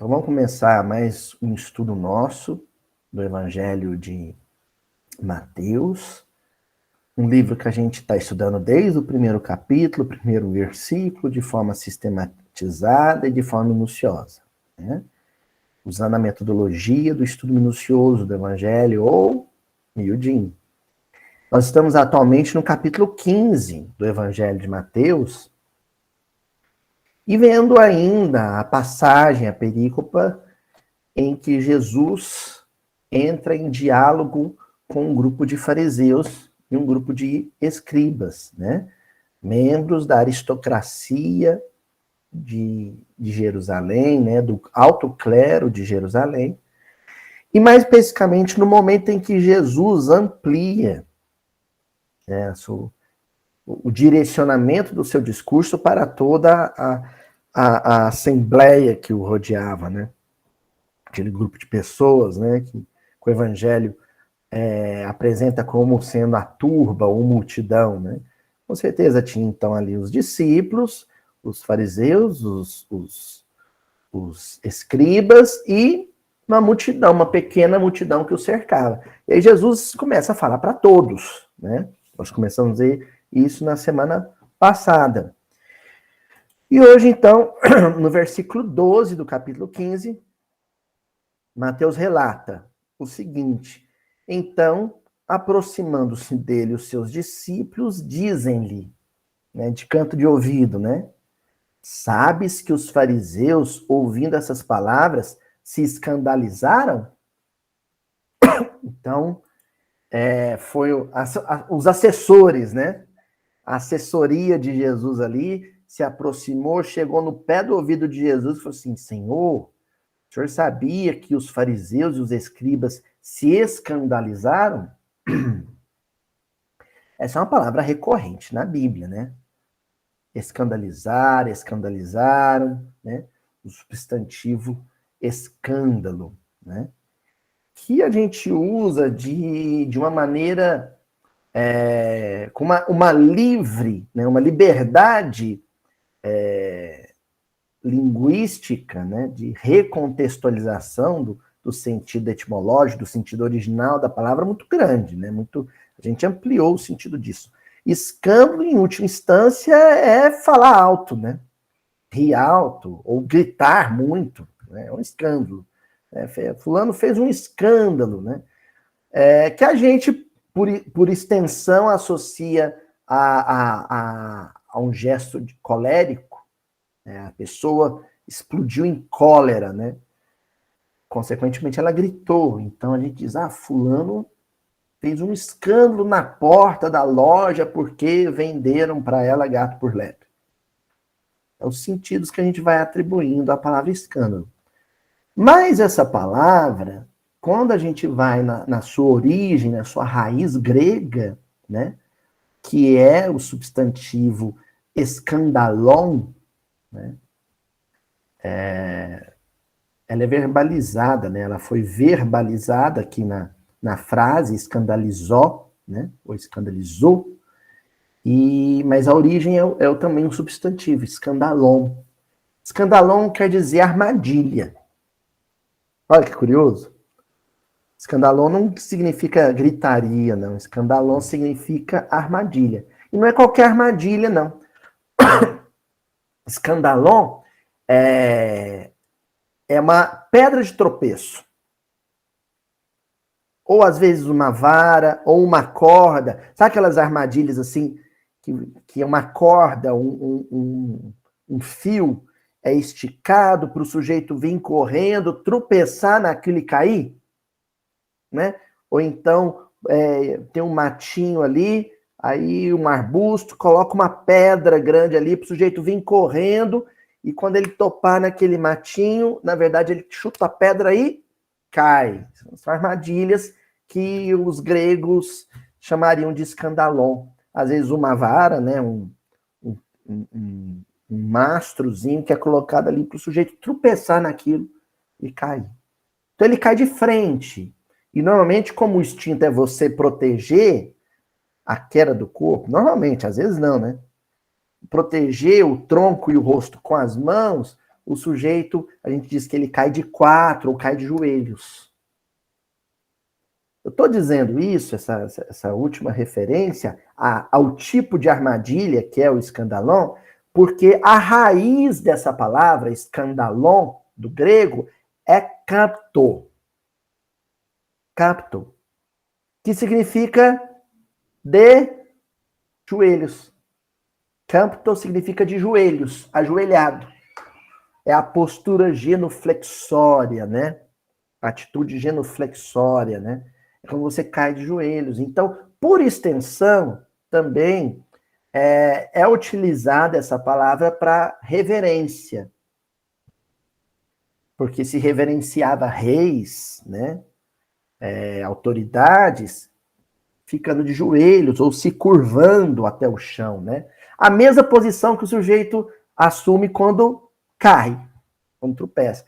Então vamos começar mais um estudo nosso do Evangelho de Mateus, um livro que a gente está estudando desde o primeiro capítulo, o primeiro versículo, de forma sistematizada e de forma minuciosa, né? Usando a metodologia do estudo minucioso do Evangelho ou miudinho. Nós estamos atualmente no capítulo 15 do Evangelho de Mateus e vendo ainda a passagem, a perícopa, em que Jesus entra em diálogo com um grupo de fariseus e um grupo de escribas, né? Membros da aristocracia de Jerusalém, né? Do alto clero de Jerusalém, e mais especificamente no momento em que Jesus amplia, né, o direcionamento do seu discurso para toda a assembleia que o rodeava, né? Aquele grupo de pessoas, né, que o Evangelho apresenta como sendo a turba ou multidão, né? Com certeza tinha então ali os discípulos, os fariseus, os escribas e uma multidão, uma pequena multidão que o cercava. E aí Jesus começa a falar para todos, né? Nós começamos a ver isso na semana passada. E hoje, então, no versículo 12 do capítulo 15, Mateus relata o seguinte: então, aproximando-se dele os seus discípulos, dizem-lhe, né, de canto de ouvido, né? Sabes que os fariseus, ouvindo essas palavras, se escandalizaram? Então, foi os assessores, né? A assessoria de Jesus ali se aproximou, chegou no pé do ouvido de Jesus e falou assim: Senhor, o senhor sabia que os fariseus e os escribas se escandalizaram? Essa é uma palavra recorrente na Bíblia, né? Escandalizar, escandalizaram, né? O substantivo escândalo, né? Que a gente usa de uma maneira com uma livre, né? Uma liberdade linguística, né? De recontextualização do sentido etimológico, do sentido original da palavra, muito grande, né? A gente ampliou o sentido disso. Escândalo, em última instância, é falar alto, né? Rir alto, ou gritar muito, né? É um escândalo. Fulano fez um escândalo, né? Que a gente, por extensão, associa a um gesto de colérico, né? A pessoa explodiu em cólera, né? Consequentemente, ela gritou. Então, a gente diz, fulano fez um escândalo na porta da loja porque venderam para ela gato por lebre. É os sentidos que a gente vai atribuindo à palavra escândalo. Mas essa palavra, quando a gente vai na sua origem, na sua raiz grega, né, que é o substantivo escandalon, né, ela é verbalizada, né, ela foi verbalizada aqui na frase escandalizou, né, ou escandalizou, mas a origem é também um substantivo, escandalon. Escandalon quer dizer armadilha. Olha que curioso. Escandalon não significa gritaria, não. Escandalon significa armadilha. E não é qualquer armadilha, não. Escandalon é uma pedra de tropeço. Ou às vezes uma vara, ou uma corda. Sabe aquelas armadilhas assim, que é uma corda, um fio é esticado para o sujeito vir correndo, tropeçar naquilo e cair? Né? Ou então tem um matinho ali, aí um arbusto, coloca uma pedra grande ali para o sujeito vir correndo, e quando ele topar naquele matinho, na verdade ele chuta a pedra e cai. São armadilhas que os gregos chamariam de escandalon. Às vezes uma vara, né, um mastrozinho que é colocado ali para o sujeito tropeçar naquilo e cair. Então ele cai de frente. E normalmente, como o instinto é você proteger a queda do corpo, normalmente, às vezes não, né? Proteger o tronco e o rosto com as mãos, o sujeito, a gente diz que ele cai de quatro ou cai de joelhos. Eu estou dizendo isso, essa última referência, ao tipo de armadilha que é o escandalon, porque a raiz dessa palavra, escandalon, do grego, é capto. Capto. Que significa de joelhos. Capto significa de joelhos, ajoelhado. É a postura genuflexória, né? A atitude genuflexória, né? É quando você cai de joelhos. Então, por extensão, também é utilizada essa palavra para reverência. Porque se reverenciava reis, né? Autoridades, ficando de joelhos ou se curvando até o chão, né? A mesma posição que o sujeito assume quando cai, quando tropeça.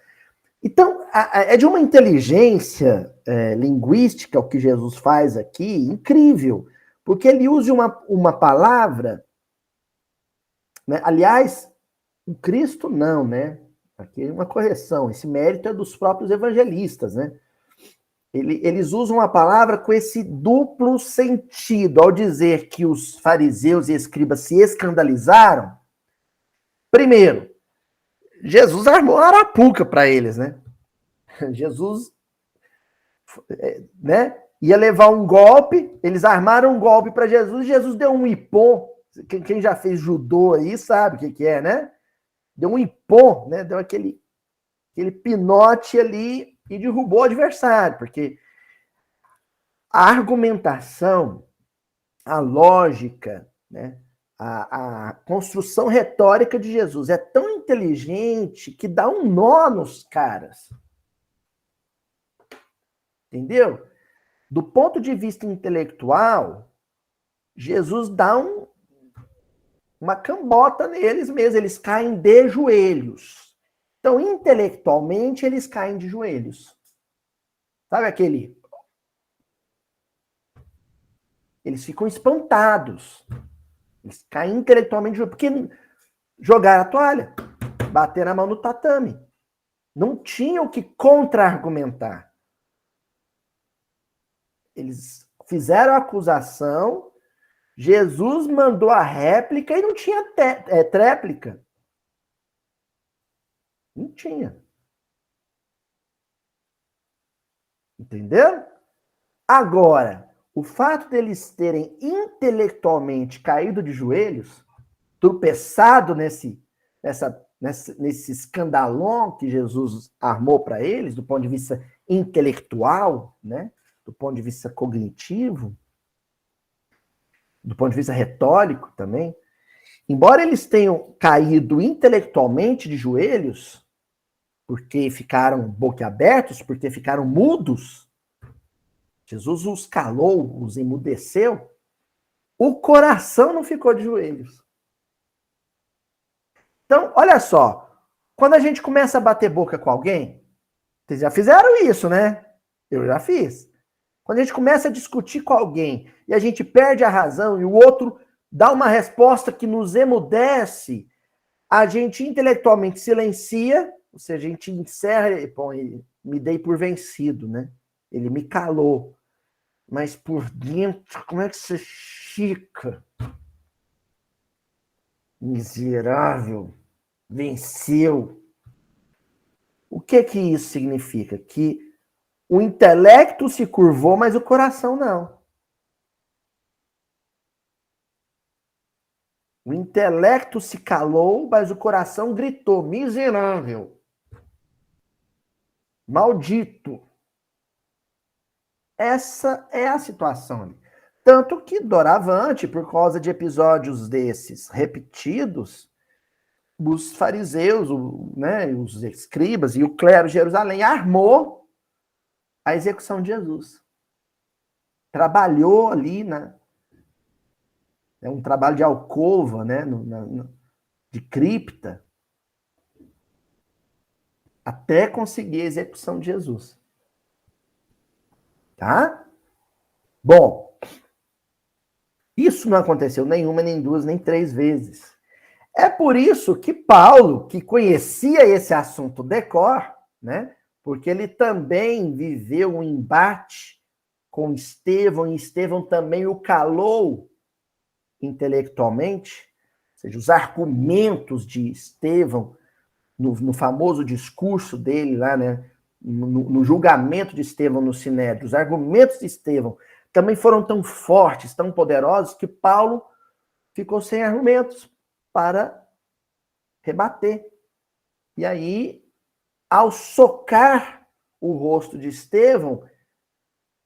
Então, é de uma inteligência linguística o que Jesus faz aqui, incrível, porque ele usa uma palavra, né? Aliás, o Cristo não, né? Aqui é uma correção, esse mérito é dos próprios evangelistas, né? Eles usam a palavra com esse duplo sentido, ao dizer que os fariseus e escribas se escandalizaram. Primeiro, Jesus armou a arapuca para eles, né? Jesus, né, ia levar um golpe, eles armaram um golpe para Jesus, Jesus deu um ipom. Quem já fez judô aí sabe o que é, né? Deu um ipom, né? Deu aquele pinote ali e derrubou o adversário, porque a argumentação, a lógica, né, a construção retórica de Jesus é tão inteligente que dá um nó nos caras. Entendeu? Do ponto de vista intelectual, Jesus dá uma cambota neles mesmo, eles caem de joelhos. Então, intelectualmente, eles caem de joelhos. Sabe aquele? Eles ficam espantados. Eles caem intelectualmente de joelhos, porque jogaram a toalha, bateram a mão no tatame. Não tinham que contra-argumentar. Eles fizeram a acusação, Jesus mandou a réplica e não tinha tréplica. Não tinha. Entendeu? Agora, o fato deles terem intelectualmente caído de joelhos, tropeçado nesse escandalon que Jesus armou para eles, do ponto de vista intelectual, né? Do ponto de vista cognitivo, do ponto de vista retórico também, embora eles tenham caído intelectualmente de joelhos, porque ficaram boquiabertos, porque ficaram mudos, Jesus os calou, os emudeceu, o coração não ficou de joelhos. Então, olha só, quando a gente começa a bater boca com alguém, vocês já fizeram isso, né? Eu já fiz. Quando a gente começa a discutir com alguém e a gente perde a razão e o outro dá uma resposta que nos emudece, a gente intelectualmente silencia, ou seja, a gente encerra, bom, me dei por vencido, né? Ele me calou. Mas por dentro, como é que você fica? Miserável, venceu. O que isso significa? Que o intelecto se curvou, mas o coração não. O intelecto se calou, mas o coração gritou: miserável, maldito. Essa é a situação. Tanto que doravante, por causa de episódios desses repetidos, os fariseus, né, os escribas e o clero de Jerusalém armou a execução de Jesus. Trabalhou ali, né? É um trabalho de alcova, né? De cripta, até conseguir a execução de Jesus. Tá? Bom, isso não aconteceu nenhuma, nem duas, nem três vezes. É por isso que Paulo, que conhecia esse assunto de cor, né? Porque ele também viveu um embate com Estevão, e Estevão também o calou intelectualmente, ou seja, os argumentos de Estevão, no famoso discurso dele lá, né? No julgamento de Estevão no Sinédrio, os argumentos de Estevão também foram tão fortes, tão poderosos, que Paulo ficou sem argumentos para rebater. E aí, ao socar o rosto de Estevão,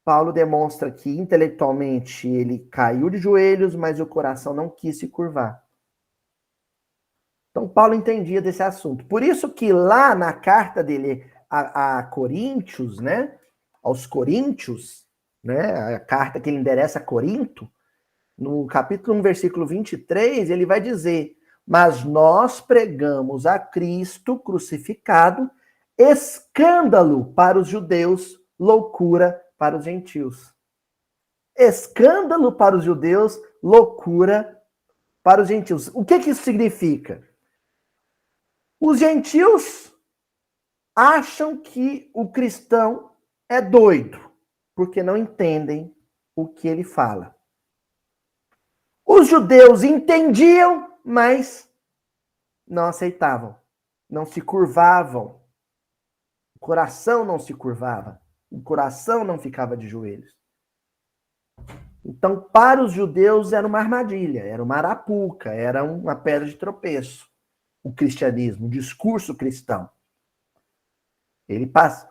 Paulo demonstra que intelectualmente ele caiu de joelhos, mas o coração não quis se curvar. Então, Paulo entendia desse assunto. Por isso que lá na carta dele a Coríntios, né, aos Coríntios, né, a carta que ele endereça a Corinto, no capítulo 1, versículo 23, ele vai dizer: mas nós pregamos a Cristo crucificado, escândalo para os judeus, loucura para os gentios. Escândalo para os judeus, loucura para os gentios. O que isso significa? Os gentios acham que o cristão é doido, porque não entendem o que ele fala. Os judeus entendiam, mas não aceitavam, não se curvavam. O coração não se curvava, o coração não ficava de joelhos. Então, para os judeus era uma armadilha, era uma arapuca, era uma pedra de tropeço. O cristianismo, o discurso cristão.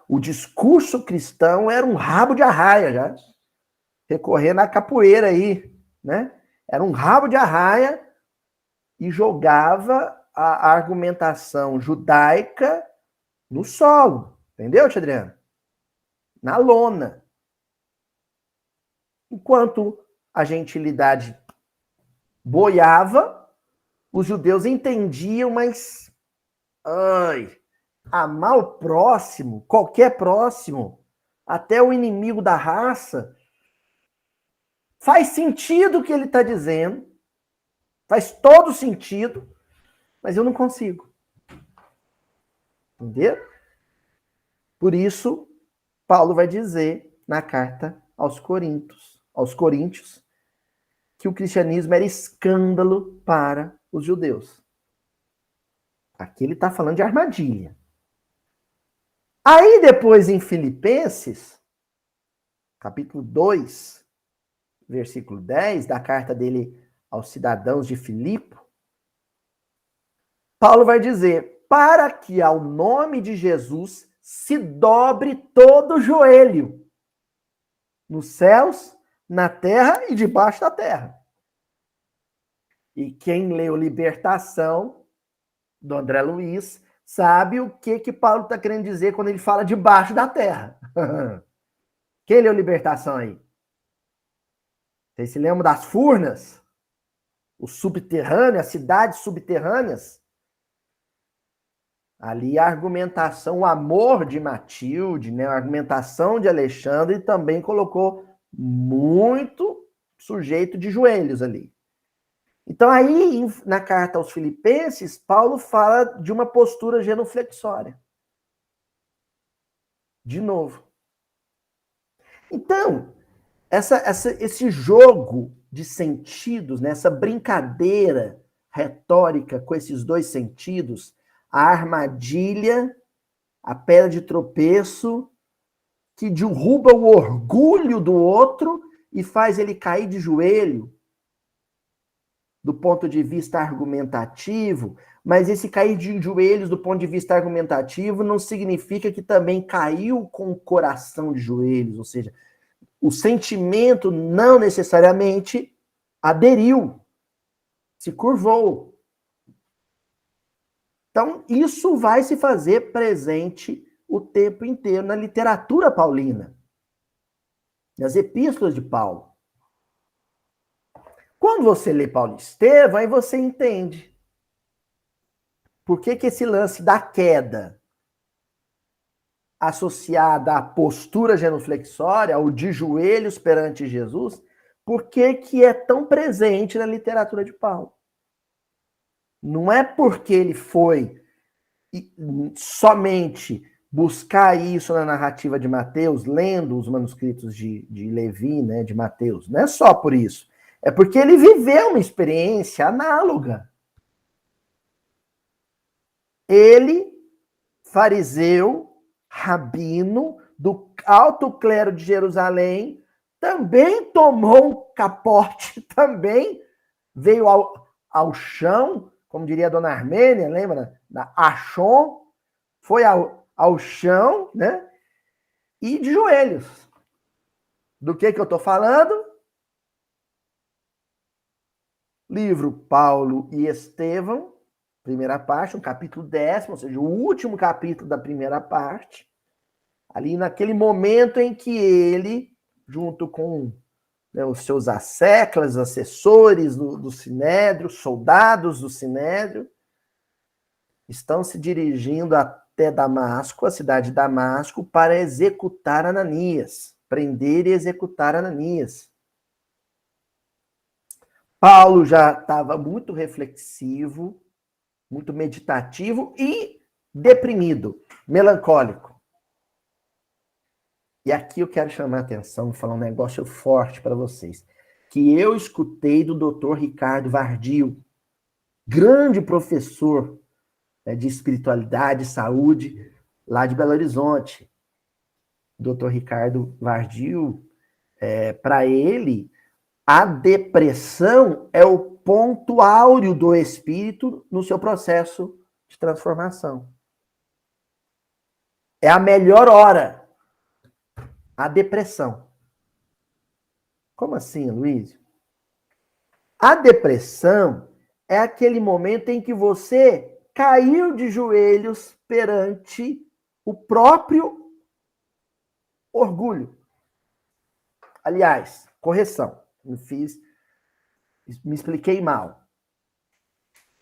O discurso cristão era um rabo de arraia, já. Recorrendo à capoeira aí, né? Era um rabo de arraia e jogava a argumentação judaica no solo. Entendeu, Tia Adriana? Na lona. Enquanto a gentilidade boiava, os judeus entendiam, mas amar o próximo, qualquer próximo, até o inimigo da raça, faz sentido o que ele está dizendo, faz todo sentido, mas eu não consigo. Entendeu? Por isso, Paulo vai dizer na carta aos Coríntios, que o cristianismo era escândalo para os judeus. Aqui ele está falando de armadilha. Aí depois em Filipenses, capítulo 2, versículo 10, da carta dele aos cidadãos de Filipe, Paulo vai dizer: para que ao nome de Jesus se dobre todo o joelho, nos céus, na terra e debaixo da terra. E quem leu Libertação, do André Luiz, sabe o que Paulo está querendo dizer quando ele fala debaixo da terra. Quem leu Libertação aí? Vocês se lembram das furnas? O subterrâneo, as cidades subterrâneas? Ali a argumentação, o amor de Matilde, né? A argumentação de Alexandre também colocou muito sujeito de joelhos ali. Então aí, na carta aos Filipenses, Paulo fala de uma postura genuflexória. De novo. Então, esse jogo de sentidos, né? Essa brincadeira retórica com esses dois sentidos, a armadilha, a pedra de tropeço, que derruba o orgulho do outro e faz ele cair de joelho, do ponto de vista argumentativo, mas esse cair de joelhos do ponto de vista argumentativo não significa que também caiu com o coração de joelhos, ou seja, o sentimento não necessariamente aderiu, se curvou. Então, isso vai se fazer presente o tempo inteiro na literatura paulina, nas epístolas de Paulo. Quando você lê Paulo e Estevão, aí você entende por que esse lance da queda associada à postura genuflexória, ao de joelhos perante Jesus, por que é tão presente na literatura de Paulo. Não é porque ele foi somente buscar isso na narrativa de Mateus, lendo os manuscritos de Levi, né, de Mateus. Não é só por isso. É porque ele viveu uma experiência análoga. Ele, fariseu, rabino, do alto clero de Jerusalém, também tomou um capote, também veio ao chão, como diria a dona Armênia, lembra? Da Achon, foi ao chão, né? E de joelhos. Do que eu estou falando? Livro Paulo e Estevão, primeira parte, um capítulo 10º, ou seja, o último capítulo da primeira parte. Ali naquele momento em que ele, junto com, né, os seus asseclas, assessores do Sinédrio, soldados do Sinédrio, estão se dirigindo até Damasco, a cidade de Damasco, para executar Ananias, prender e executar Ananias. Paulo já estava muito reflexivo, muito meditativo e deprimido, melancólico. E aqui eu quero chamar a atenção e falar um negócio forte para vocês, que eu escutei do Dr. Ricardo Vardil, grande professor, né, de espiritualidade e saúde lá de Belo Horizonte. Dr. Ricardo Vardil, para ele, a depressão é o ponto áureo do espírito no seu processo de transformação. É a melhor hora. A depressão. Como assim, Luiz? A depressão é aquele momento em que você caiu de joelhos perante o próprio orgulho. Aliás, correção, me expliquei mal.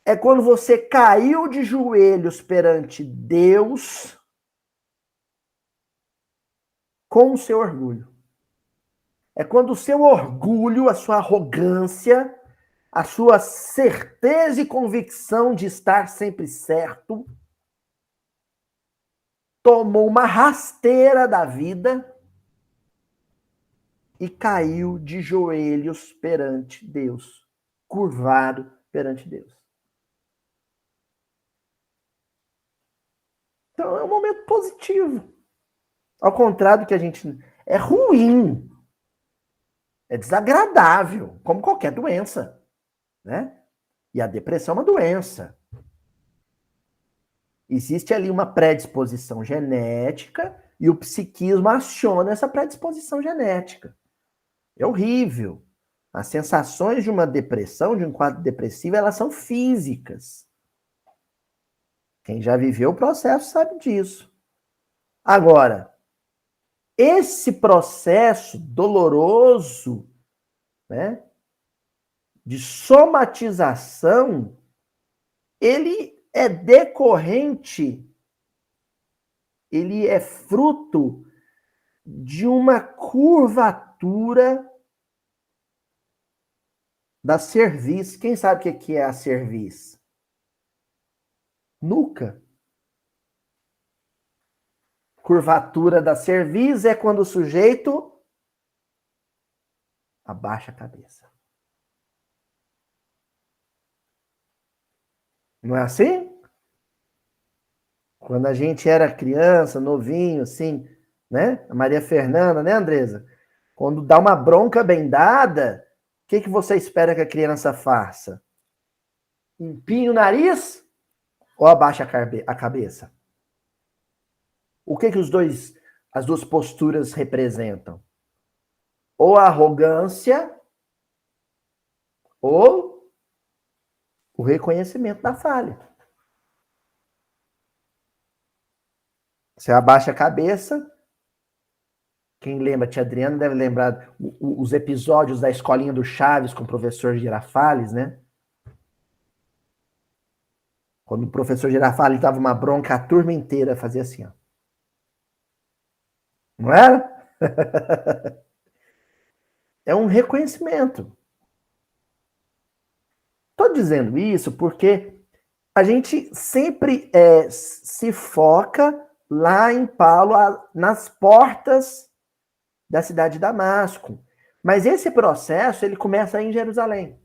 É quando você caiu de joelhos perante Deus com o seu orgulho. É quando o seu orgulho, a sua arrogância, a sua certeza e convicção de estar sempre certo, tomou uma rasteira da vida e caiu de joelhos perante Deus, curvado perante Deus. Então é um momento positivo. Ao contrário do que a gente... É ruim. É desagradável, como qualquer doença, né? E a depressão é uma doença. Existe ali uma predisposição genética e o psiquismo aciona essa predisposição genética. É horrível. As sensações de uma depressão, de um quadro depressivo, elas são físicas. Quem já viveu o processo sabe disso. Agora, esse processo doloroso, né, de somatização, ele é decorrente, ele é fruto de uma curvatura da cerviz. Quem sabe o que é a cerviz? Nuca. Curvatura da cerviz é quando o sujeito abaixa a cabeça. Não é assim? Quando a gente era criança, novinho, assim, né? A Maria Fernanda, né, Andresa? Quando dá uma bronca bem dada, o que você espera que a criança faça? Empine o nariz ou abaixa a cabeça? O que as duas posturas representam? Ou a arrogância ou o reconhecimento da falha. Você abaixa a cabeça. Quem lembra, tia Adriana deve lembrar os episódios da escolinha do Chaves com o professor Girafales, né? Quando o professor Girafales dava uma bronca, a turma inteira fazia assim, ó. Não era? É um reconhecimento. Estou dizendo isso porque A gente sempre se foca lá em Paulo, nas portas da cidade de Damasco. Mas esse processo, ele começa em Jerusalém.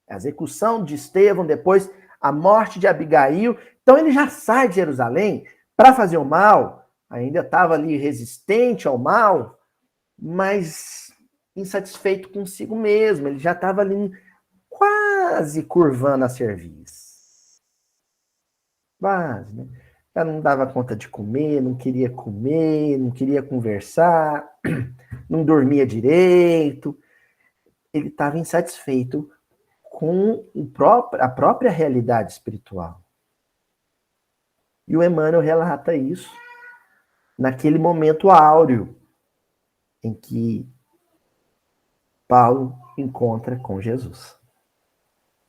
A execução de Estevão, depois a morte de Abigail. Então ele já sai de Jerusalém para fazer o mal, ainda estava ali resistente ao mal, mas insatisfeito consigo mesmo. Ele já estava ali quase curvando a cerviz. Quase, né? Já não dava conta de comer, não queria conversar, não dormia direito. Ele estava insatisfeito com a própria realidade espiritual. E o Emmanuel relata isso naquele momento áureo em que Paulo encontra com Jesus,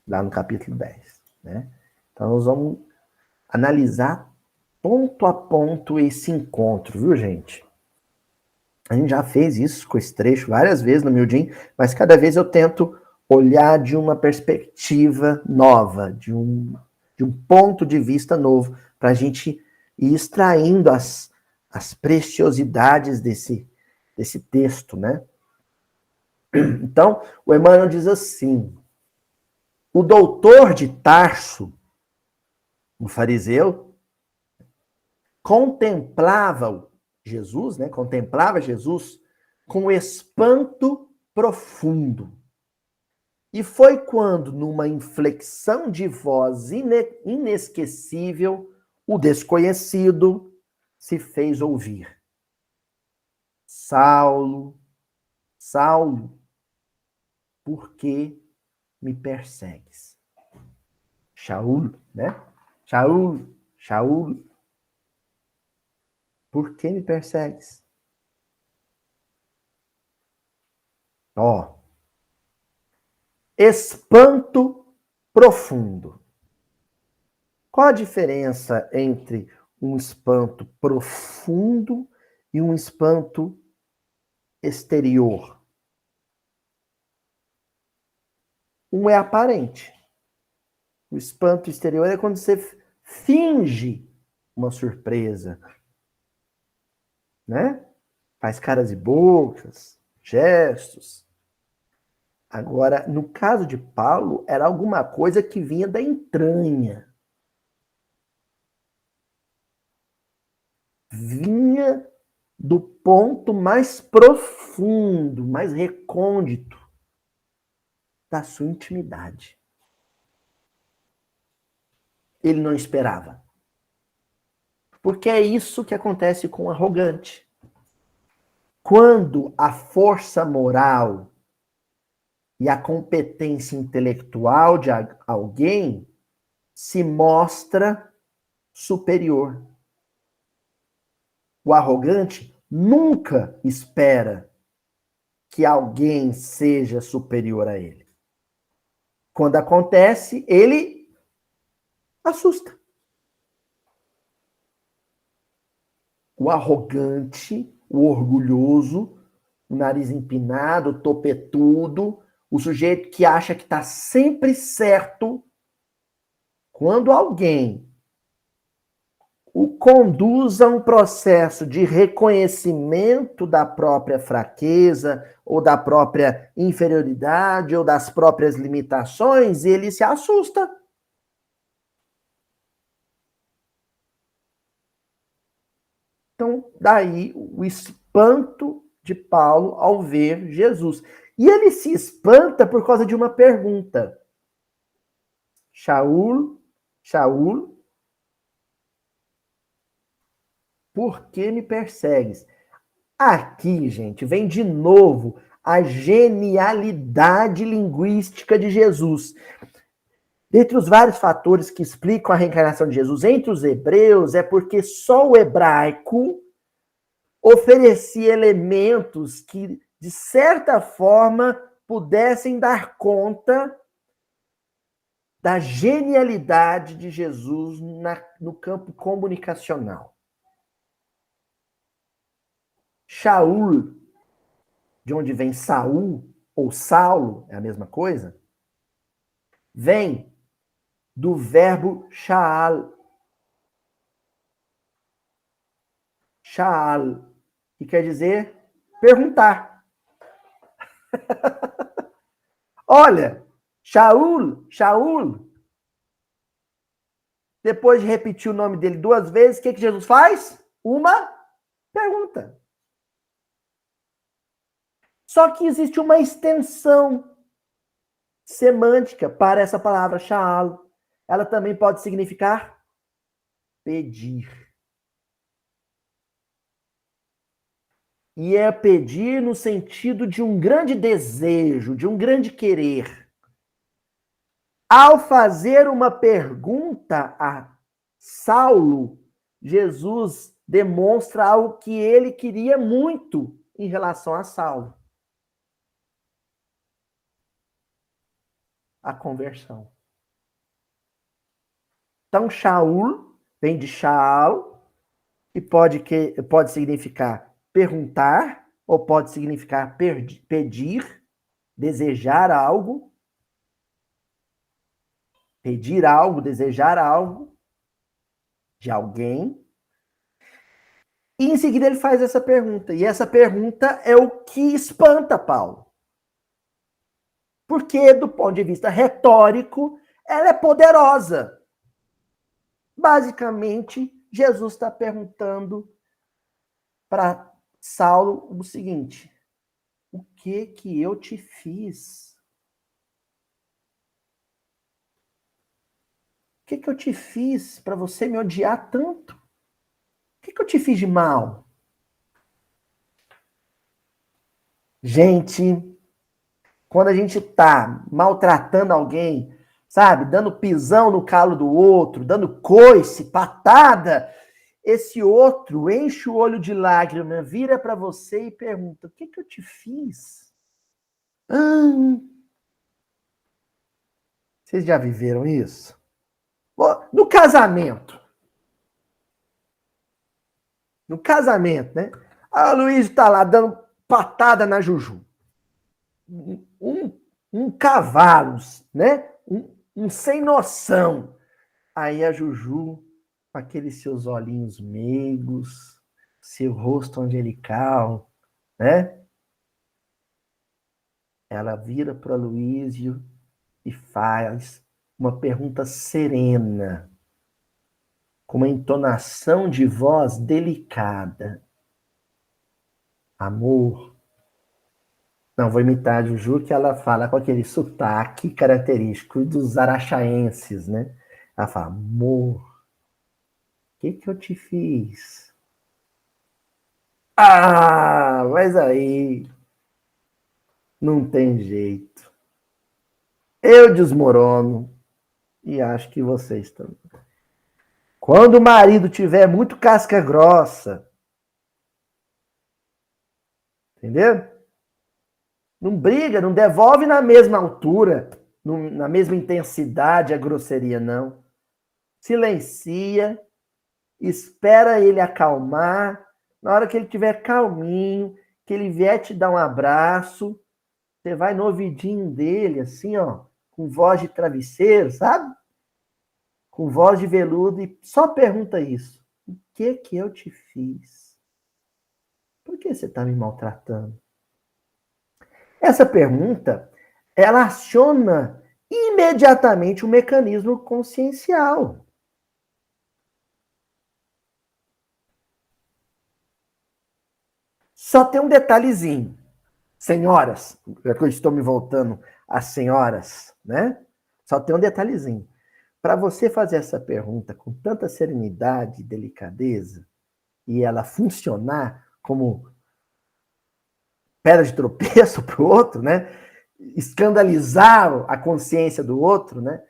lá no capítulo 10. Né? Então nós vamos analisar ponto a ponto esse encontro, viu, gente? A gente já fez isso com esse trecho várias vezes no Mildin, mas cada vez eu tento olhar de uma perspectiva nova, de um ponto de vista novo, para a gente ir extraindo as preciosidades desse texto, né? Então, o Emmanuel diz assim: o doutor de Tarso, um fariseu, contemplava Jesus, né? Contemplava Jesus com espanto profundo. E foi quando, numa inflexão de voz inesquecível, o desconhecido se fez ouvir: Saulo, Saulo, por que me persegues? Shaul, né? Shaul, Shaul, por que me persegues? Ó, espanto profundo. Qual a diferença entre um espanto profundo e um espanto exterior? Um é aparente. O espanto exterior é quando você finge uma surpresa, né? Faz caras e bocas, gestos. Agora, no caso de Paulo, era alguma coisa que vinha da entranha. Vinha do ponto mais profundo, mais recôndito da sua intimidade. Ele não esperava. Porque é isso que acontece com o arrogante. Quando a força moral e a competência intelectual de alguém se mostra superior. O arrogante nunca espera que alguém seja superior a ele. Quando acontece, ele assusta. O arrogante, o orgulhoso, o nariz empinado, o topetudo, o sujeito que acha que está sempre certo, quando alguém o conduz a um processo de reconhecimento da própria fraqueza, ou da própria inferioridade, ou das próprias limitações, ele se assusta. Então, daí o espanto de Paulo ao ver Jesus. E ele se espanta por causa de uma pergunta. Shaul, Shaul, por que me persegues? Aqui, gente, vem de novo a genialidade linguística de Jesus. Dentre os vários fatores que explicam a reencarnação de Jesus entre os hebreus, é porque só o hebraico oferecia elementos que, de certa forma, pudessem dar conta da genialidade de Jesus no campo comunicacional. Shaul, de onde vem Saul, ou Saulo, é a mesma coisa, vem do verbo sha'al. Sha'al, que quer dizer perguntar. Olha, Shaul, depois de repetir o nome dele 2 vezes, o que Jesus faz? Uma pergunta. Só que existe uma extensão semântica para essa palavra sha'al. Ela também pode significar pedir. E é pedir no sentido de um grande desejo, de um grande querer. Ao fazer uma pergunta a Saulo, Jesus demonstra algo que ele queria muito em relação a Saulo: a conversão. Então, Shaul vem de Shaal, e pode significar perguntar, ou pode significar pedir, desejar algo. Pedir algo, desejar algo de alguém. E em seguida ele faz essa pergunta. E essa pergunta é o que espanta Paulo. Porque, do ponto de vista retórico, ela é poderosa. Basicamente, Jesus está perguntando para Saulo o seguinte: o que eu te fiz? O que eu te fiz para você me odiar tanto? O que eu te fiz de mal? Gente, quando a gente tá maltratando alguém, sabe, dando pisão no calo do outro, dando coice, patada, esse outro enche o olho de lágrima, vira para você e pergunta: o que eu te fiz? Vocês já viveram isso? No casamento. No casamento, né? A Luiz tá lá dando patada na Juju. Um cavalo, né? Um sem noção. Aí a Juju, com aqueles seus olhinhos meigos, seu rosto angelical, né? Ela vira para Luísio e faz uma pergunta serena, com uma entonação de voz delicada: amor. Não, vou imitar a Juju, que ela fala com aquele sotaque característico dos araxaenses, né? Ela fala: amor, o que eu te fiz? Ah, mas aí não tem jeito. Eu desmorono e acho que vocês também. Quando o marido tiver muito casca grossa, entendeu? Não briga, não devolve na mesma altura, na mesma intensidade a grosseria, não. Silencia, espera ele acalmar. Na hora que ele estiver calminho, que ele vier te dar um abraço, você vai no ouvidinho dele, assim, ó, com voz de travesseiro, sabe? Com voz de veludo, e só pergunta isso: o que eu te fiz? Por que você está me maltratando? Essa pergunta, ela aciona imediatamente o mecanismo consciencial. Só tem um detalhezinho. Senhoras, já que eu estou me voltando às senhoras, né? Só tem um detalhezinho. Para você fazer essa pergunta com tanta serenidade e delicadeza, e ela funcionar como pedra de tropeço para o outro, né? Escandalizar a consciência do outro, né?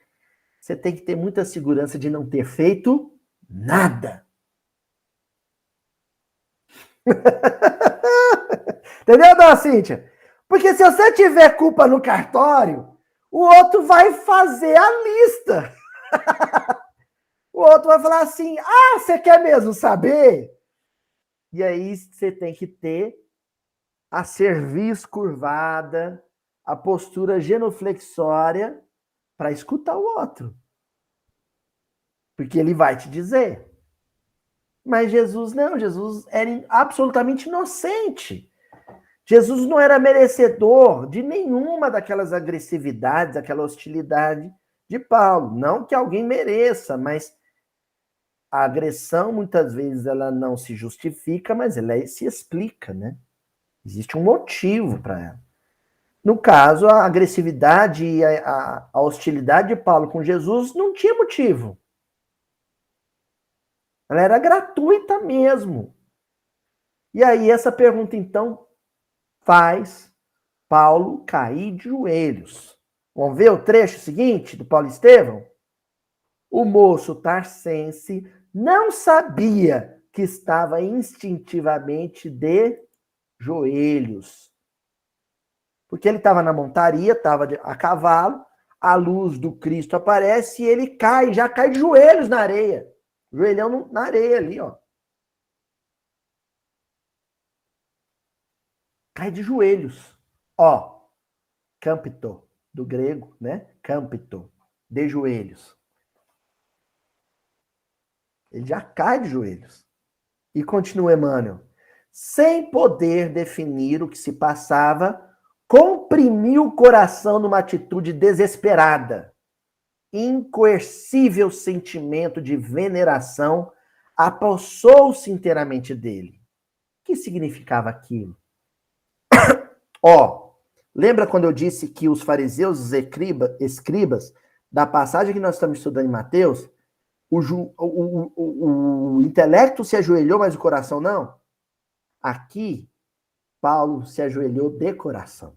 Você tem que ter muita segurança de não ter feito nada. Entendeu, dona Cíntia? Porque se você tiver culpa no cartório, o outro vai fazer a lista. O outro vai falar assim: ah, você quer mesmo saber? E aí você tem que ter a cerviz curvada, a postura genuflexória para escutar o outro. Porque ele vai te dizer. Mas Jesus não, Jesus era absolutamente inocente. Jesus não era merecedor de nenhuma daquelas agressividades, aquela hostilidade de Paulo. Não que alguém mereça, mas a agressão muitas vezes ela não se justifica, mas ela se explica, né? Existe um motivo para ela. No caso, a agressividade e a hostilidade de Paulo com Jesus não tinha motivo. Ela era gratuita mesmo. E aí essa pergunta, então, faz Paulo cair de joelhos. Vamos ver o trecho seguinte do Paulo Estevão? O moço tarcense não sabia que estava instintivamente de joelhos. Porque ele estava na montaria, estava a cavalo, a luz do Cristo aparece e ele cai, já cai de joelhos na areia. Joelhão na areia ali, ó. Cai de joelhos. Ó, campito, do grego, né? Campito, de joelhos. Ele já cai de joelhos. E continua Emmanuel. Sem poder definir o que se passava, comprimiu o coração numa atitude desesperada. Incoercível sentimento de veneração apossou-se inteiramente dele. O que significava aquilo? Ó, lembra quando eu disse que os fariseus, os escribas, da passagem que nós estamos estudando em Mateus, o intelecto se ajoelhou, mas o coração não? Aqui, Paulo se ajoelhou de coração.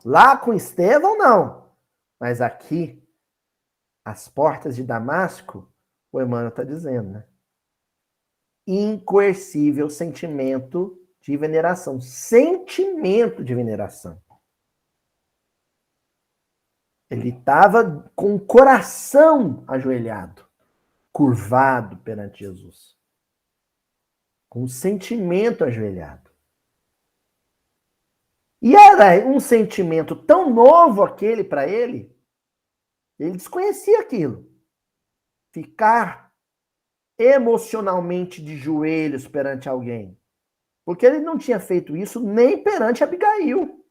Lá com Estevão, não. Mas aqui, as portas de Damasco, o Emmanuel está dizendo, né? Incoercível sentimento de veneração. Sentimento de veneração. Ele estava com o coração ajoelhado, curvado perante Jesus. Com o sentimento ajoelhado. E era um sentimento tão novo aquele para ele, ele desconhecia aquilo. Ficar emocionalmente de joelhos perante alguém. Porque ele não tinha feito isso nem perante Abigail.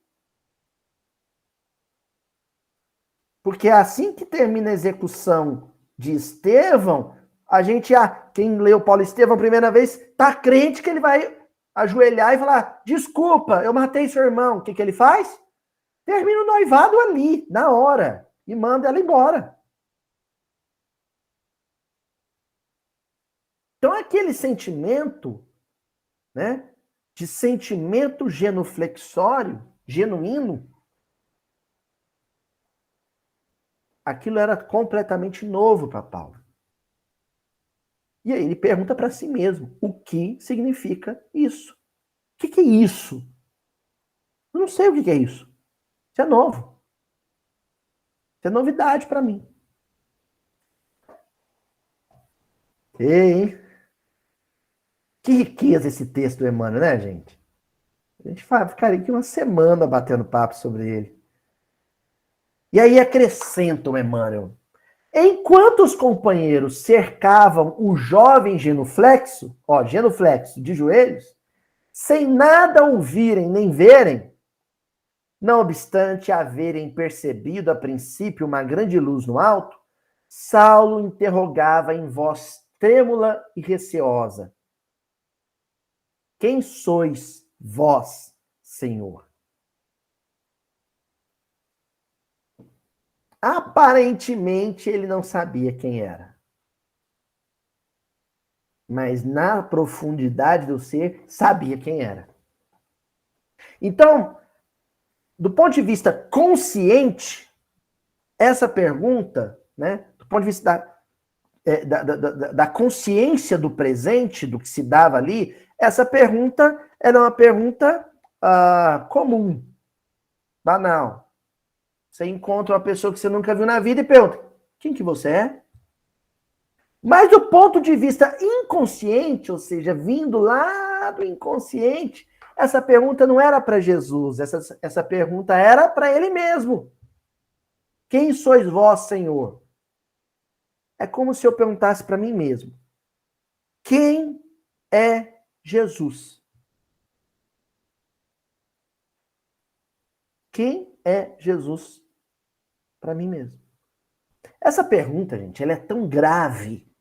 Porque assim que termina a execução de Estevão, a gente, quem leu Paulo Estevão a primeira vez, tá crente que ele vai ajoelhar e falar, desculpa, eu matei seu irmão. O que ele faz? Termina o noivado ali, na hora, e manda ela embora. Então, aquele sentimento, né, de sentimento genuflexório, genuíno, aquilo era completamente novo para Paulo. E aí ele pergunta para si mesmo, o que significa isso? O que é isso? Eu não sei o que é isso. Isso é novo. Isso é novidade para mim. Ei, que riqueza esse texto do Emmanuel, né, gente? A gente ficaria aqui uma semana batendo papo sobre ele. E aí acrescenta o Emmanuel. Enquanto os companheiros cercavam o jovem genuflexo, genuflexo de joelhos, sem nada ouvirem nem verem, não obstante haverem percebido a princípio uma grande luz no alto, Saulo interrogava em voz trêmula e receosa: quem sois vós, Senhor? Aparentemente ele não sabia quem era. Mas na profundidade do ser, sabia quem era. Então, do ponto de vista consciente, essa pergunta, né, do ponto de vista da consciência do presente, do que se dava ali, essa pergunta era uma pergunta comum, banal. Você encontra uma pessoa que você nunca viu na vida e pergunta, quem que você é? Mas do ponto de vista inconsciente, ou seja, vindo lá do inconsciente, essa pergunta não era para Jesus, essa pergunta era para ele mesmo. Quem sois vós, Senhor? É como se eu perguntasse para mim mesmo: quem é Jesus? Quem é Jesus para mim mesmo? Essa pergunta, gente, ela é tão grave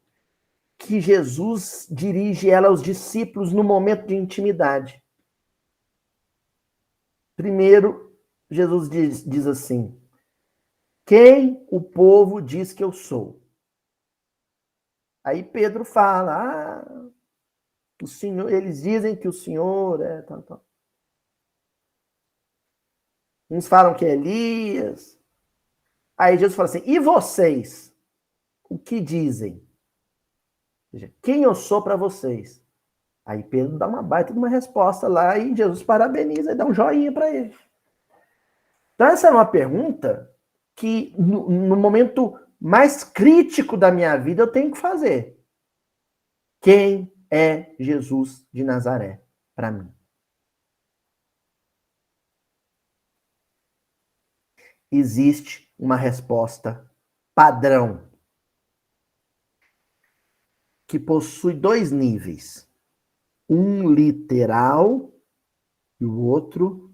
que Jesus dirige ela aos discípulos no momento de intimidade. Primeiro, Jesus diz assim: quem o povo diz que eu sou? Aí Pedro fala: o Senhor, eles dizem que o Senhor é tal, tal. Uns falam que é Elias. Aí Jesus fala assim: e vocês? O que dizem? Ou seja, quem eu sou para vocês? Aí Pedro dá uma baita de uma resposta lá e Jesus parabeniza e dá um joinha para ele. Então essa é uma pergunta que no momento mais crítico da minha vida eu tenho que fazer. Quem é Jesus de Nazaré para mim? Existe uma resposta padrão que possui dois níveis. Um literal e o outro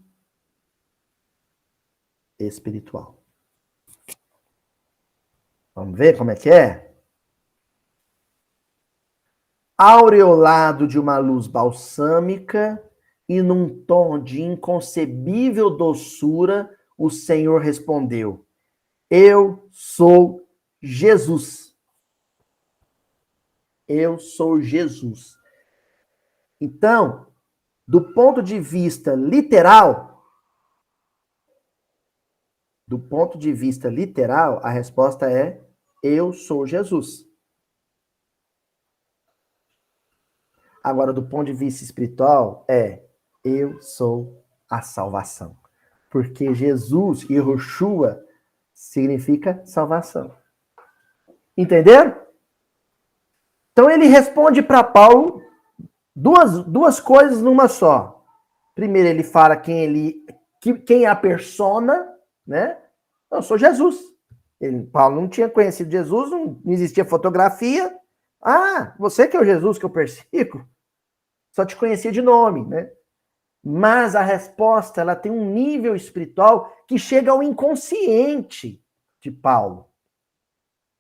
espiritual. Vamos ver como é que é? Aureolado de uma luz balsâmica e num tom de inconcebível doçura, o Senhor respondeu: eu sou Jesus. Eu sou Jesus. Então, do ponto de vista literal, a resposta é: eu sou Jesus. Agora, do ponto de vista espiritual, eu sou a salvação. Porque Jesus, Yehoshua, significa salvação. Entenderam? Então ele responde para Paulo duas coisas numa só. Primeiro ele fala quem é a persona, né? Eu sou Jesus. Paulo não tinha conhecido Jesus, não existia fotografia. Ah, você que é o Jesus que eu persigo? Só te conhecia de nome, né? Mas a resposta, ela tem um nível espiritual que chega ao inconsciente de Paulo.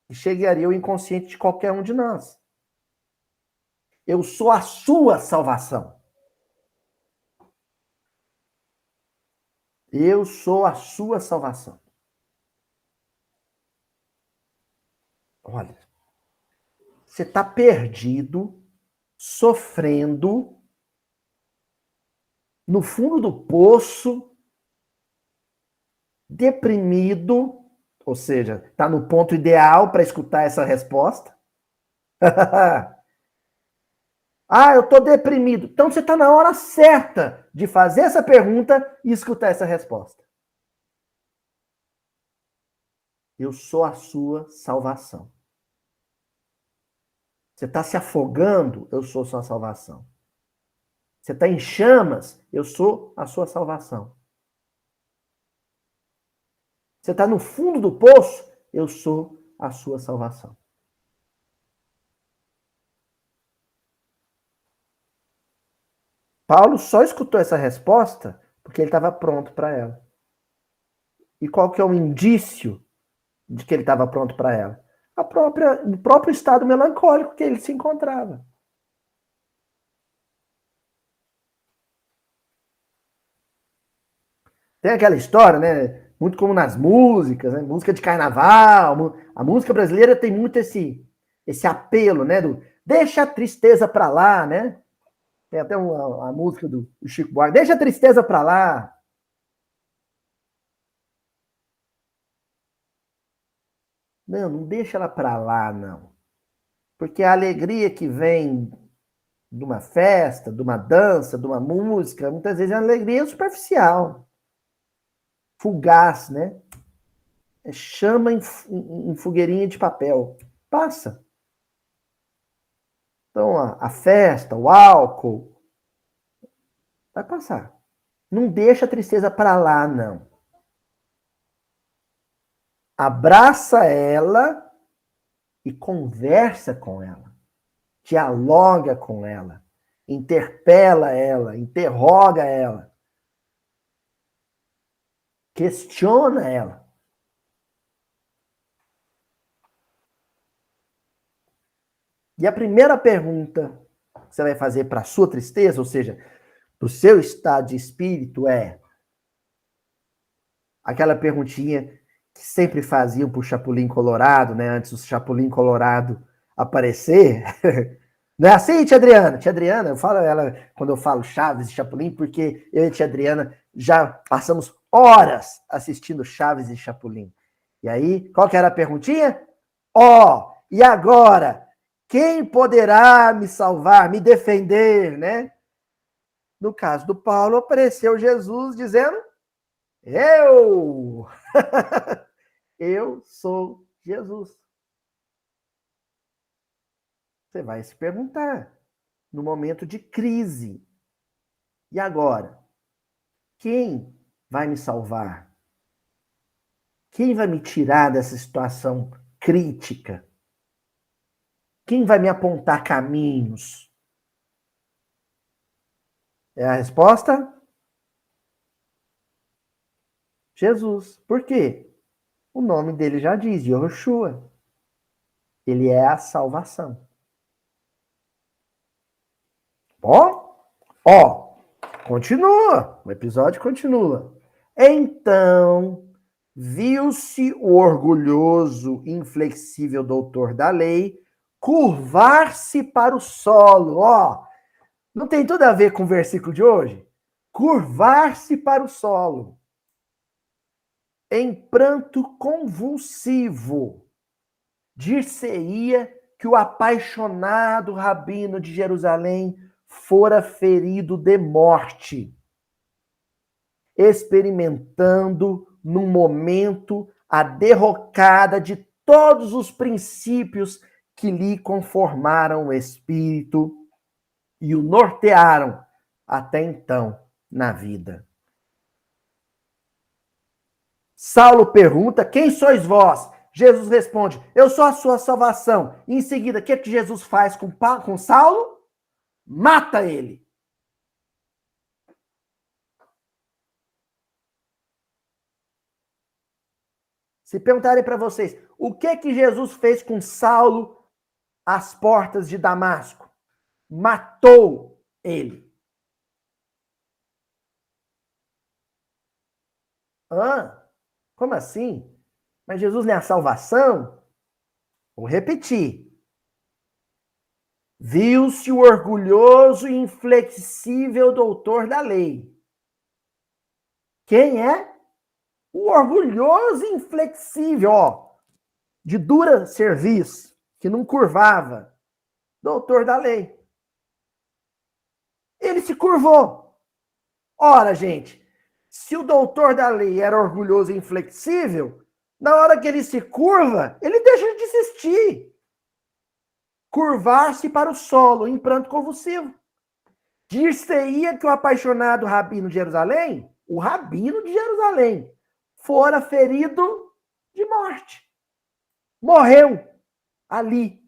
E chegaria ao inconsciente de qualquer um de nós. Eu sou a sua salvação. Eu sou a sua salvação. Olha, você está perdido, sofrendo, no fundo do poço, deprimido, ou seja, está no ponto ideal para escutar essa resposta. Ah, eu estou deprimido. Então você está na hora certa de fazer essa pergunta e escutar essa resposta. Eu sou a sua salvação. Você está se afogando, eu sou a sua salvação. Você está em chamas, eu sou a sua salvação. Você está no fundo do poço, eu sou a sua salvação. Paulo só escutou essa resposta porque ele estava pronto para ela. E qual que é o indício de que ele estava pronto para ela? O próprio estado melancólico que ele se encontrava. Tem aquela história, né? Muito como nas músicas, né? Música de carnaval. A música brasileira tem muito esse apelo, né? Do deixa a tristeza pra lá, né? Tem até uma música do Chico Buarque. Deixa a tristeza pra lá. Não deixa ela pra lá, não. Porque a alegria que vem de uma festa, de uma dança, de uma música, muitas vezes é uma alegria superficial. Fugaz, né? Chama em fogueirinha de papel. Passa. Então, a festa, o álcool, vai passar. Não deixa a tristeza para lá, não. Abraça ela e conversa com ela, dialoga com ela, interpela ela, interroga ela, questiona ela. E a primeira pergunta que você vai fazer para a sua tristeza, ou seja, para o seu estado de espírito, é aquela perguntinha que sempre faziam para o Chapolin Colorado, né? Antes do Chapolin Colorado aparecer. Não é assim, tia Adriana? Tia Adriana, eu falo ela quando eu falo Chaves e Chapolin, porque eu e a tia Adriana já passamos horas assistindo Chaves e Chapolin. E aí, qual que era a perguntinha? E agora? Quem poderá me salvar, me defender, né? No caso do Paulo, apareceu Jesus dizendo: Eu! Eu sou Jesus. Você vai se perguntar, no momento de crise. E agora? Quem vai me salvar? Quem vai me tirar dessa situação crítica? Quem vai me apontar caminhos? É a resposta? Jesus. Por quê? O nome dele já diz, Yoshua. Ele é a salvação. Continua. O episódio continua. Então, viu-se o orgulhoso, inflexível doutor da lei curvar-se para o solo. Não tem tudo a ver com o versículo de hoje? Curvar-se para o solo. Em pranto convulsivo. Dir-se-ia que o apaixonado rabino de Jerusalém fora ferido de morte, experimentando num momento a derrocada de todos os princípios que lhe conformaram o espírito e o nortearam até então na vida. Saulo pergunta: quem sois vós? Jesus responde: eu sou a sua salvação. E em seguida, o que Jesus faz com Saulo? Mata ele. Se perguntarem para vocês, o que Jesus fez com Saulo às portas de Damasco? Matou ele. Como assim? Mas Jesus não é a salvação? Vou repetir. Viu-se o orgulhoso e inflexível doutor da lei. Quem é? O orgulhoso e inflexível, de dura serviço, que não curvava. Doutor da lei. Ele se curvou. Ora, gente, se o doutor da lei era orgulhoso e inflexível, na hora que ele se curva, ele deixa de desistir. Curvar-se para o solo, em pranto convulsivo. Dir-se-ia que o apaixonado rabino de Jerusalém, o rabino de Jerusalém, fora ferido de morte. Morreu ali.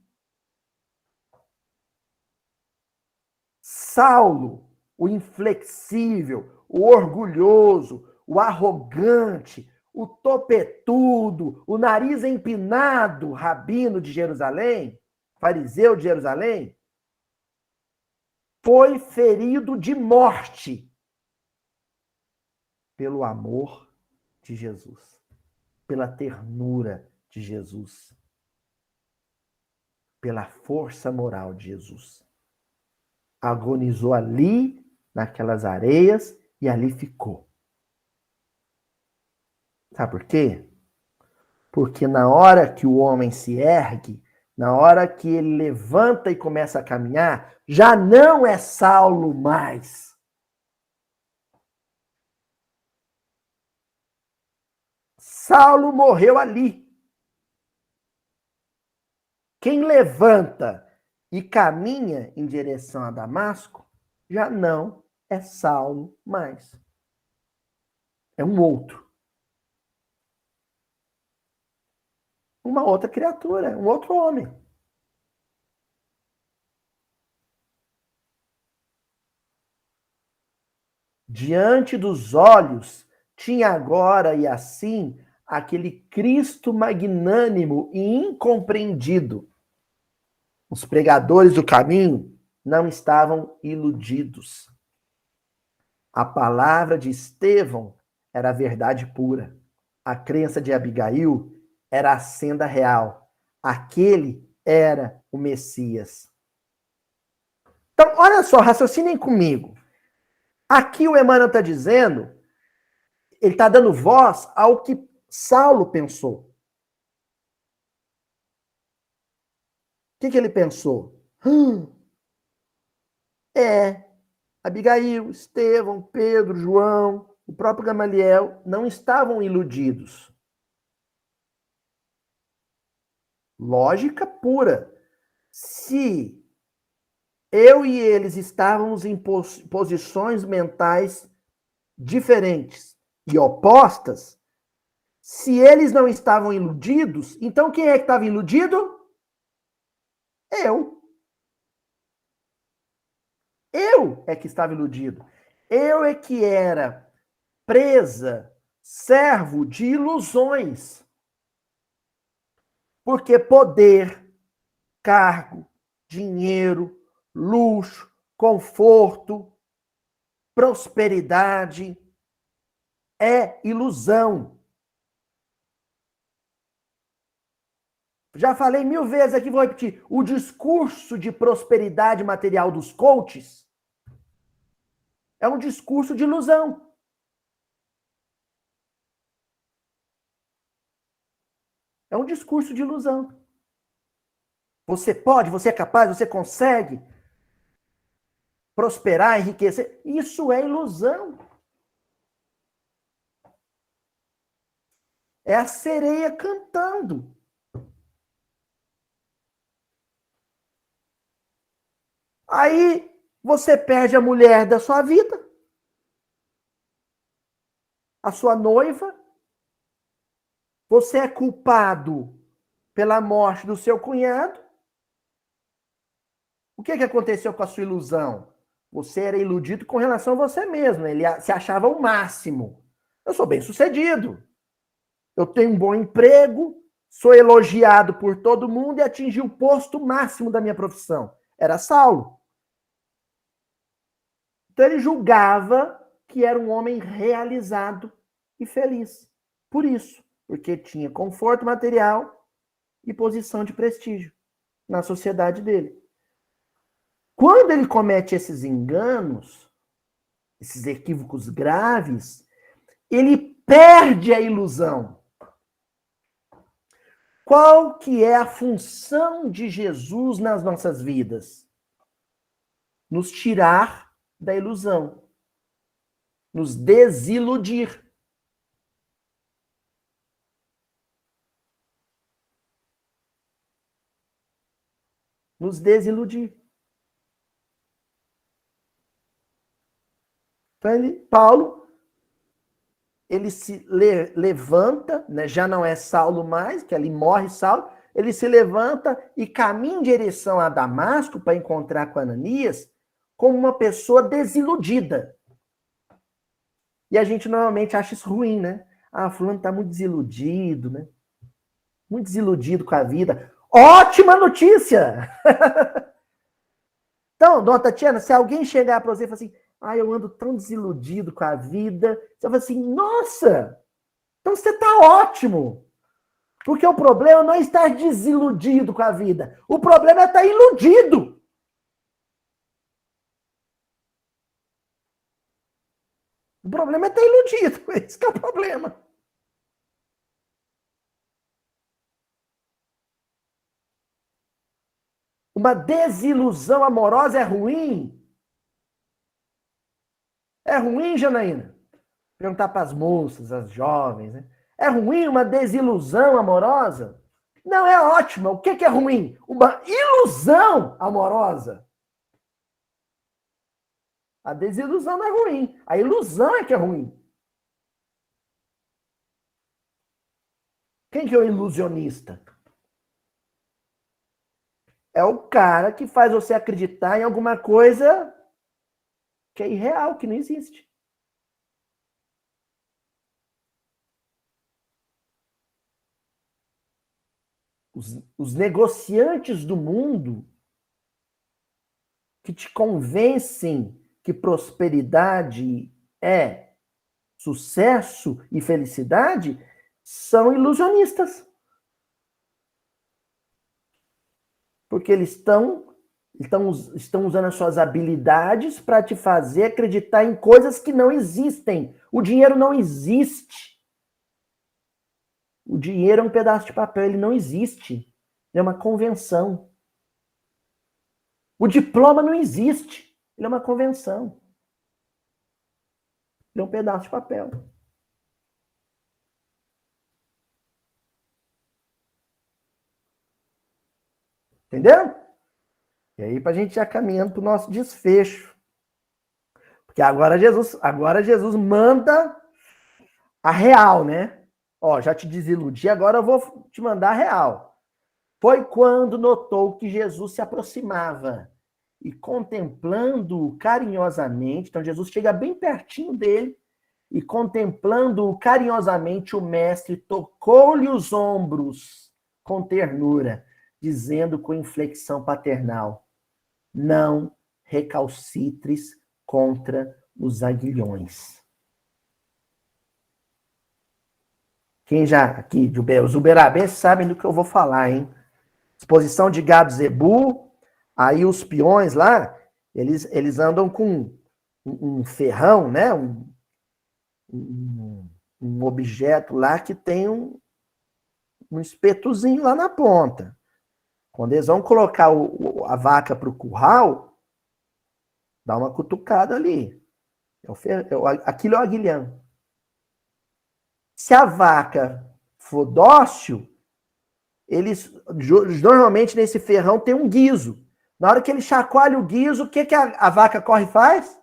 Saulo, o inflexível, o orgulhoso, o arrogante, o topetudo, o nariz empinado, rabino de Jerusalém, fariseu de Jerusalém, foi ferido de morte pelo amor de Jesus, pela ternura de Jesus, pela força moral de Jesus. Agonizou ali, naquelas areias, e ali ficou. Sabe por quê? Porque na hora que o homem se ergue, na hora que ele levanta e começa a caminhar, já não é Saulo mais. Saulo morreu ali. Quem levanta e caminha em direção a Damasco, já não é Saulo mais. É um outro. uma outra criatura, um outro homem. Diante dos olhos, tinha agora e assim aquele Cristo magnânimo e incompreendido. Os pregadores do caminho não estavam iludidos. A palavra de Estevão era a verdade pura. A crença de Abigail era a senda real. Aquele era o Messias. Então, olha só, raciocinem comigo. Aqui o Emmanuel está dizendo, ele está dando voz ao que Saulo pensou. O que ele pensou? Abigail, Estevão, Pedro, João, o próprio Gamaliel não estavam iludidos. Lógica pura. Se eu e eles estávamos em posições mentais diferentes e opostas, se eles não estavam iludidos, então quem é que estava iludido? Eu. Eu é que estava iludido. Eu é que era presa, servo de ilusões. Porque poder, cargo, dinheiro, luxo, conforto, prosperidade é ilusão. Já falei 1000 vezes aqui, vou repetir. O discurso de prosperidade material dos coaches é um discurso de ilusão. É um discurso de ilusão. Você pode, você é capaz, você consegue prosperar, enriquecer. Isso é ilusão. É a sereia cantando. Aí você perde a mulher da sua vida, a sua noiva. Você é culpado pela morte do seu cunhado. O que aconteceu com a sua ilusão? Você era iludido com relação a você mesmo. Ele se achava o máximo. Eu sou bem-sucedido. Eu tenho um bom emprego, sou elogiado por todo mundo e atingi o posto máximo da minha profissão. Era Saulo. Então ele julgava que era um homem realizado e feliz. Por isso, porque tinha conforto material e posição de prestígio na sociedade dele. Quando ele comete esses enganos, esses equívocos graves, ele perde a ilusão. Qual que é a função de Jesus nas nossas vidas? Nos tirar da ilusão. Nos desiludir. Nos desiludir. Então, Paulo, ele se levanta, né, já não é Saulo mais, que ali morre Saulo, ele se levanta e caminha em direção a Damasco para encontrar com Ananias como uma pessoa desiludida. E a gente normalmente acha isso ruim, né? Ah, fulano tá muito desiludido, né? Muito desiludido com a vida. Ótima notícia! Então, dona Tatiana, se alguém chegar para você e falar assim, eu ando tão desiludido com a vida, você vai assim, nossa, então você tá ótimo. Porque o problema não é estar desiludido com a vida. O problema é estar iludido. O problema é estar iludido. Esse que é o problema. Uma desilusão amorosa é ruim. É ruim, Janaína? Perguntar para as moças, as jovens, né? É ruim uma desilusão amorosa? Não, é ótima. O que é ruim? Uma ilusão amorosa. A desilusão não é ruim. A ilusão é que é ruim. Quem que é o ilusionista? É o cara que faz você acreditar em alguma coisa que é irreal, que não existe. Os negociantes do mundo que te convencem que prosperidade é sucesso e felicidade são ilusionistas. Porque eles estão usando as suas habilidades para te fazer acreditar em coisas que não existem. O dinheiro não existe. O dinheiro é um pedaço de papel, ele não existe. É uma convenção. O diploma não existe. Ele é uma convenção. Ele é um pedaço de papel. Entendeu? E aí, para a gente já caminhando para o nosso desfecho. Porque agora Jesus manda a real, né? Ó, já te desiludi, agora eu vou te mandar a real. Foi quando notou que Jesus se aproximava e contemplando-o carinhosamente, então Jesus chega bem pertinho dele e contemplando-o carinhosamente, o mestre tocou-lhe os ombros com ternura, dizendo com inflexão paternal: não recalcitres contra os aguilhões. Quem já aqui, os uberabês sabem do que eu vou falar, hein? Exposição de gado zebu, aí os peões lá, eles andam com um ferrão, né? Um objeto lá que tem um espetozinho lá na ponta. Quando eles vão colocar a vaca para o curral, dá uma cutucada ali. Aquilo é o aguilhão. Se a vaca for dócil, eles normalmente nesse ferrão tem um guizo. Na hora que ele chacoalha o guizo, o que a vaca corre e faz?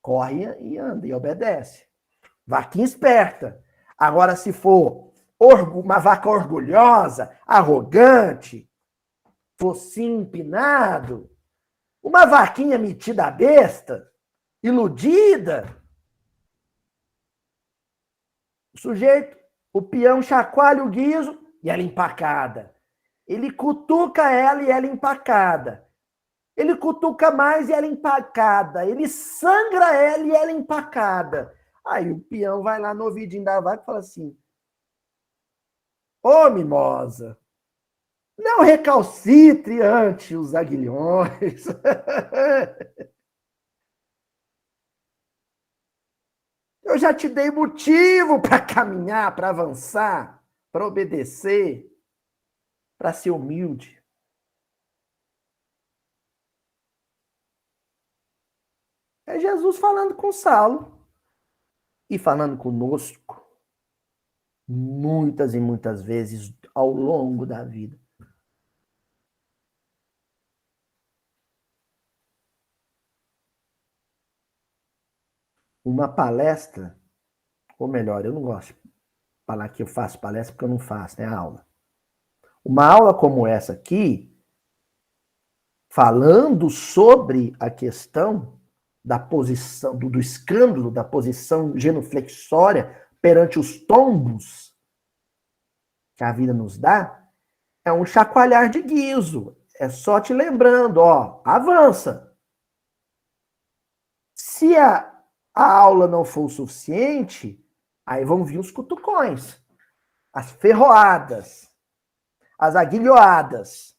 Corre e anda e obedece. Vaquinha esperta. Agora, se for uma vaca orgulhosa, arrogante, focinho empinado, uma vaquinha metida besta, iludida, o sujeito, o peão chacoalha o guizo e ela empacada. Ele cutuca ela e ela empacada. Ele cutuca mais e ela empacada. Ele sangra ela e ela empacada. Aí o peão vai lá no ouvidinho da vaca e fala assim: ô mimosa, não recalcitre ante os aguilhões. Eu já te dei motivo para caminhar, para avançar, para obedecer, para ser humilde. É Jesus falando com Saulo e falando conosco muitas e muitas vezes ao longo da vida. Uma palestra, ou melhor, eu não gosto de falar que eu faço palestra porque eu não faço, né, aula. Uma aula como essa aqui, falando sobre a questão da posição, do escândalo, da posição genuflexória perante os tombos que a vida nos dá, é um chacoalhar de guizo. É só te lembrando, ó, avança. Se a aula não for o suficiente, aí vão vir os cutucões, as ferroadas, as aguilhoadas.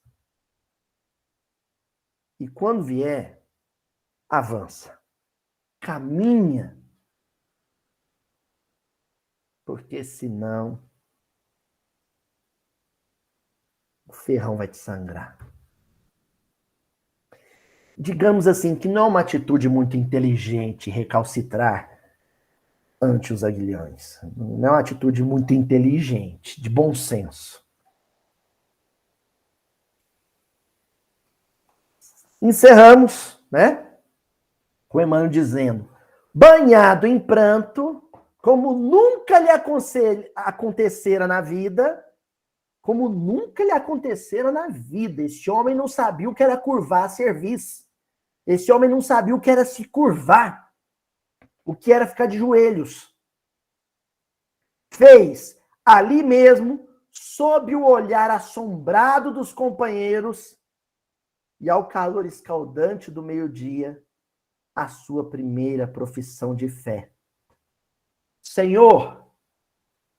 E quando vier, avança. Caminha. Porque senão o ferrão vai te sangrar. Digamos assim, que não é uma atitude muito inteligente recalcitrar ante os aguilhões. Não é uma atitude muito inteligente, de bom senso. Encerramos, né? Com Emmanuel dizendo: banhado em pranto, como nunca lhe acontecera na vida, como nunca lhe acontecera na vida. Esse homem não sabia o que era curvar a cerviz. Esse homem não sabia o que era se curvar, o que era ficar de joelhos. Fez ali mesmo, sob o olhar assombrado dos companheiros e ao calor escaldante do meio-dia, a sua primeira profissão de fé. Senhor,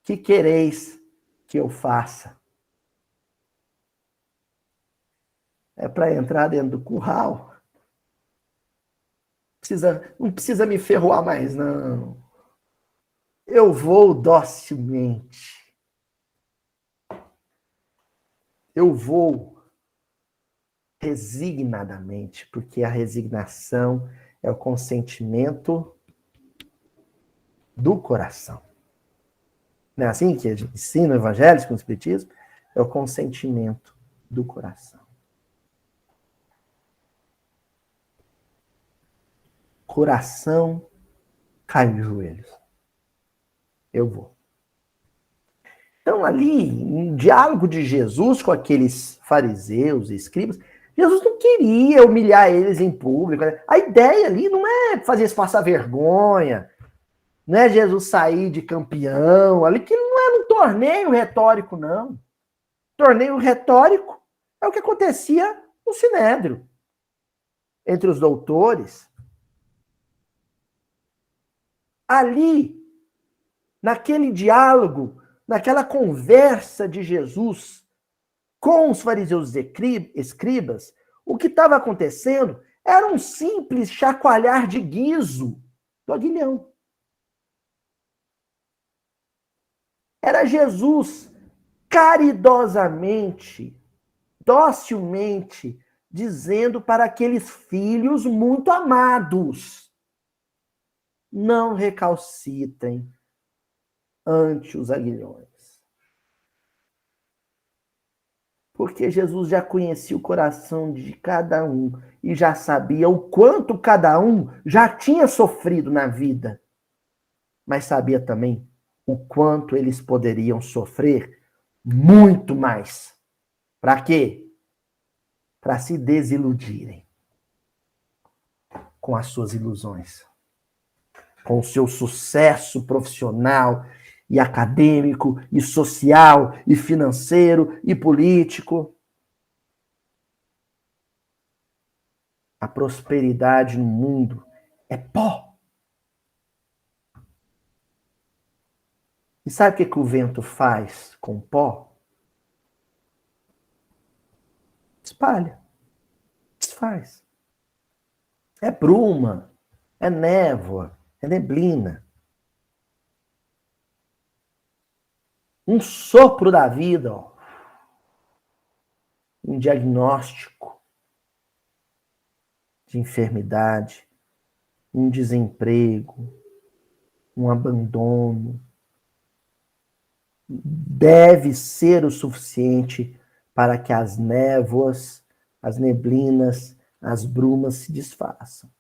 que quereis que eu faça? É para entrar dentro do curral? Não precisa me ferroar mais, não. Eu vou docilmente. Eu vou resignadamente, porque a resignação é o consentimento do coração. Não é assim que a gente ensina o evangelho com o espiritismo? É o consentimento do coração. Coração cai de joelhos. Eu vou. Então, ali, em diálogo de Jesus com aqueles fariseus e escribas, Jesus não queria humilhar eles em público. A ideia ali não é fazer eles passar vergonha, não é Jesus sair de campeão, ali que não era um torneio retórico, não. Torneio retórico é o que acontecia no Sinédrio, entre os doutores. Ali, naquele diálogo, naquela conversa de Jesus com os fariseus escribas, o que estava acontecendo era um simples chacoalhar de guizo do aguilhão. Era Jesus caridosamente, docilmente, dizendo para aqueles filhos muito amados: não recalcitrem ante os aguilhões. Porque Jesus já conhecia o coração de cada um e já sabia o quanto cada um já tinha sofrido na vida. Mas sabia também o quanto eles poderiam sofrer muito mais. Para quê? Para se desiludirem com as suas ilusões, com o seu sucesso profissional e acadêmico, e social, e financeiro, e político. A prosperidade no mundo é pó. E sabe o que o vento faz com pó? Espalha. Desfaz. É bruma, é névoa, é neblina. Um sopro da vida, ó. Um diagnóstico de enfermidade, um desemprego, um abandono, deve ser o suficiente para que as névoas, as neblinas, as brumas se desfaçam.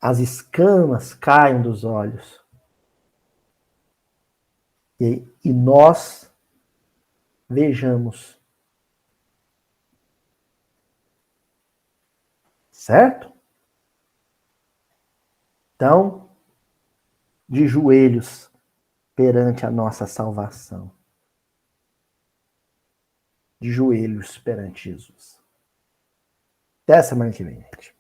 As escamas caiam dos olhos. E nós vejamos. Certo? Então, de joelhos perante a nossa salvação. De joelhos perante Jesus. Até semana que vem, gente.